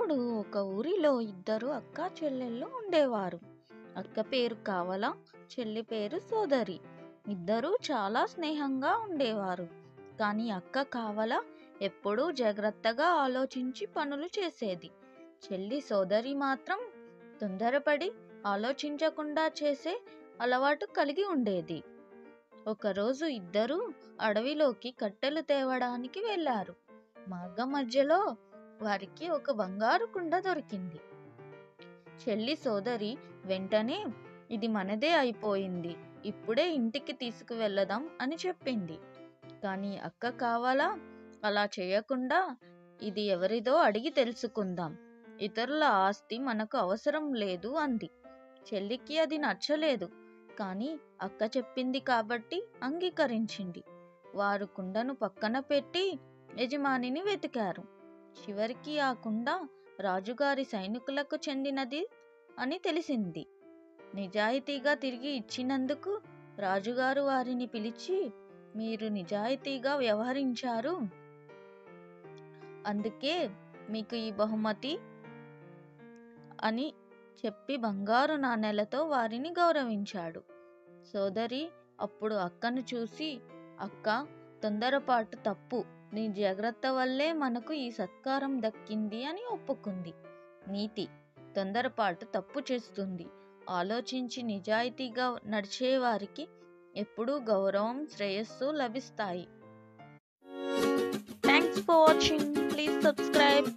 ఒకప్పుడు ఒక ఊరిలో ఇద్దరు అక్కా చెల్లెళ్ళు ఉండేవారు. అక్క పేరు కావల, చెల్లి పేరు సోదరి. ఇద్దరూ చాలా స్నేహంగా ఉండేవారు. కానీ అక్క కావల ఎప్పుడూ జాగ్రత్తగా ఆలోచించి పనులు చేసేది. చెల్లి సోదరి మాత్రం తొందరపడి ఆలోచించకుండా చేసే అలవాటు కలిగి ఉండేది. ఒకరోజు ఇద్దరూ అడవిలోకి కట్టెలు తేవడానికి వెళ్ళారు. మార్గం మధ్యలో వారికి ఒక బంగారు కుండ దొరికింది. చెల్లి సోదరి వెంటనే ఇది మనదే అయిపోయింది, ఇప్పుడే ఇంటికి తీసుకువెళదాం అని చెప్పింది. కానీ అక్క కావాలా అలా చేయకుండా ఇది ఎవరిదో అడిగి తెలుసుకుందాం, ఇతరుల ఆస్తి మనకు అవసరం లేదు అంది. చెల్లికి అది నచ్చలేదు, కానీ అక్క చెప్పింది కాబట్టి అంగీకరించింది. వారు కుండను పక్కన పెట్టి యజమానిని వెతికారు. చివరికి ఆ కుండ రాజుగారి సైనికులకు చెందినది అని తెలిసింది. నిజాయితీగా తిరిగి ఇచ్చినందుకు రాజుగారు వారిని పిలిచి, మీరు నిజాయితీగా వ్యవహరించారు, అందుకే మీకు ఈ బహుమతి అని చెప్పి బంగారు నాణేలతో వారిని గౌరవించాడు. సోదరి అప్పుడు అక్కను చూసి, అక్క, తొందరపాటు తప్పు, నీ జాగ్రత్త వల్లే మనకు ఈ సత్కారం దక్కింది అని ఒప్పుకుంది. నీతి: తొందరపాటు తప్పు చేస్తుంది. ఆలోచించి నిజాయితీగా నడిచే వారికి ఎప్పుడూ గౌరవం, శ్రేయస్సు లభిస్తాయి. Thanks for watching. Please subscribe.